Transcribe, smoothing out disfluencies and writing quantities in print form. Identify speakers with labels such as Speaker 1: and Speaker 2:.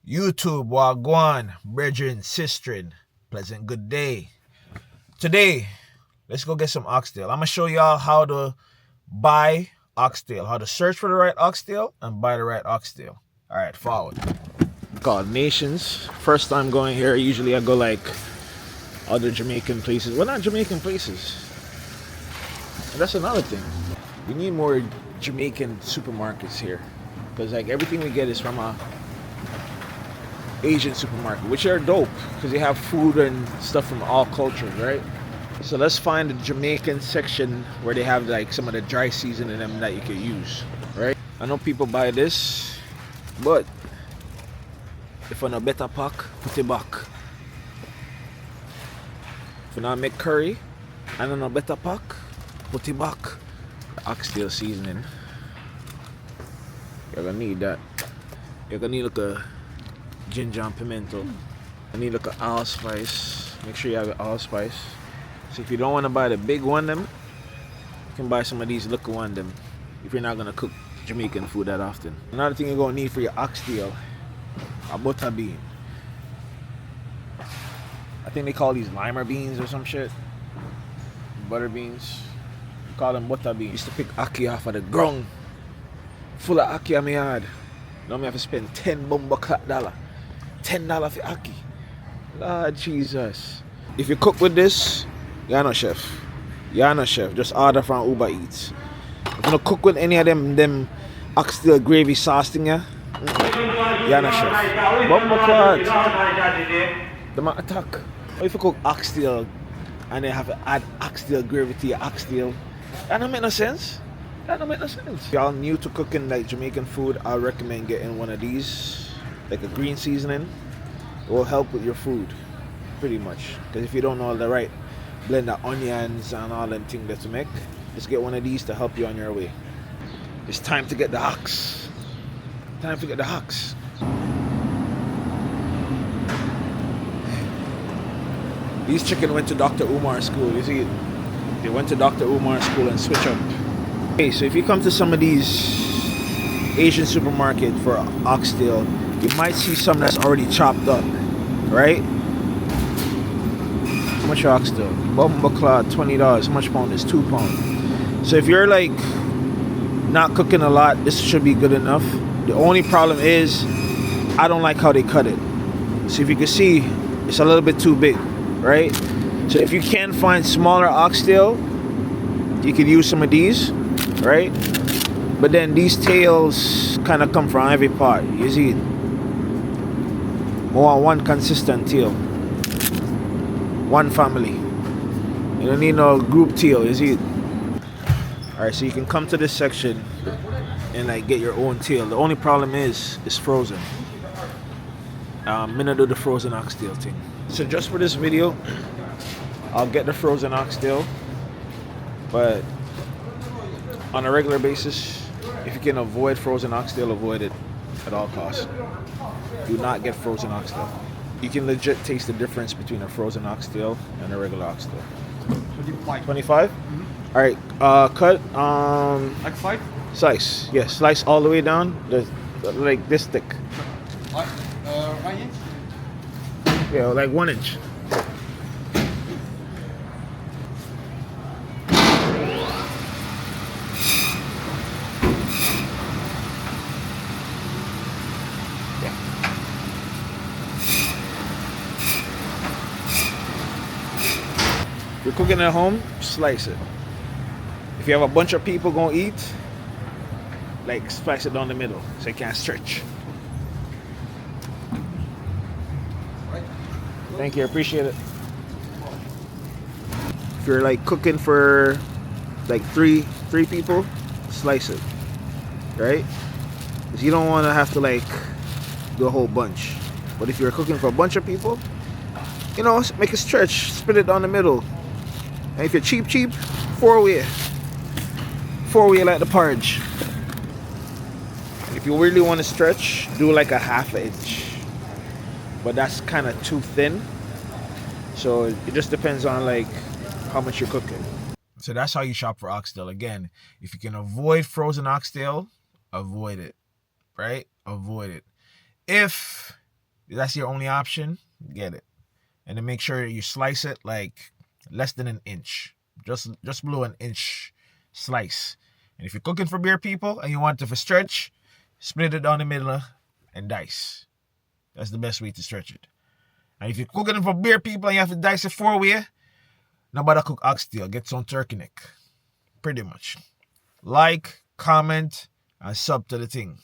Speaker 1: YouTube, wagwan, brethren, sistren, pleasant good day. Today, let's go get some oxtail. I'm gonna show y'all how to buy oxtail, how to search for the right oxtail and buy the right oxtail. All right, forward. Called Nations. First time going here. Usually I go like other Jamaican places. Well, not Jamaican places. And that's another thing. We need more Jamaican supermarkets here, because like everything we get is from a Asian supermarket, which are dope because they have food and stuff from all cultures, right? So let's find the Jamaican section where they have like some of the dry season in them that you can use, right? I know people buy this, but if I know better pack, put it back. If I not make curry, I don't know better pack, put it back. The oxtail seasoning, you're gonna need that. You're gonna need like a ginger and pimento. I need like an allspice. Make sure you have an allspice. So if you don't want to buy the big one them, you can buy some of these little one them if you're not gonna cook Jamaican food that often. Another thing you're gonna need for your oxtail, a butter bean. I think they call these lima beans or some shit. Butter beans. We call them butter beans. Used to pick ackee off of the ground. Full of ackee on my yard. Now me have to spend $10 $10 for ackee. Lord Jesus. If you cook with this, you're not chef. You're not chef. Just order from Uber Eats. If you don't cook with any of them oxtail gravy sauce thing, you're not chef. Bumbo clot. The might attack. Or if you cook oxtail and then have to add oxtail gravy to your oxtail, that don't make no sense. That don't make no sense. If y'all new to cooking like Jamaican food, I recommend getting one of these, like a green seasoning. It will help with your food, pretty much. Because if you don't know the right blend of onions and all them things that to make, just get one of these to help you on your way. It's time to get the hacks. Time to get the hacks. These chicken went to Dr. Umar school, you see it? They went to Dr. Umar school and switch up. Okay, so if you come to some of these Asian supermarket for oxtail, you might see some that's already chopped up, right? How much oxtail? Bumbo clot, $20. How much pound is £2? So if you're like not cooking a lot, this should be good enough. The only problem is I don't like how they cut it. So if you can see, it's a little bit too big, right? So if you can find smaller oxtail, you could use some of these, right? But then these tails kind of come from every part, you see it? More one consistent tail, one family. You don't need no group tail, you see it? Alright, so you can come to this section and like get your own tail. The only problem is it's frozen. I'm gonna do the frozen oxtail thing. So just for this video, I'll get the frozen oxtail, but on a regular basis, if you can avoid frozen oxtail, avoid it at all costs. Do not get frozen oxtail. You can legit taste the difference between a frozen oxtail and a regular oxtail. 25? Mm-hmm. All right, cut.
Speaker 2: Like slice?
Speaker 1: Slice. Yeah, slice all the way down. Like this thick.
Speaker 2: What? 1 inch?
Speaker 1: Yeah, like 1 inch. If you're cooking at home, slice it. If you have a bunch of people gonna eat, like slice it down the middle so it can't stretch. Thank you, I appreciate it. If you're like cooking for like three people, slice it, right? Because you don't want to have to like do a whole bunch. But if you're cooking for a bunch of people, you know, make it stretch, split it down the middle. And if you're cheap, four-way like the porridge. If you really want to stretch, do like a ½ inch. But that's kind of too thin. So it just depends on like how much you're cooking. So that's how you shop for oxtail. Again, if you can avoid frozen oxtail, avoid it, right? Avoid it. If that's your only option, get it. And then make sure you slice it like less than an inch. Just below an inch slice. And if you're cooking for beer people and you want it to stretch, split it down the middle and dice. That's the best way to stretch it. And if you're cooking for beer people and you have to dice it 4-way, nobody cook oxtail. Get some turkey neck. Pretty much. Like, comment, and sub to the thing.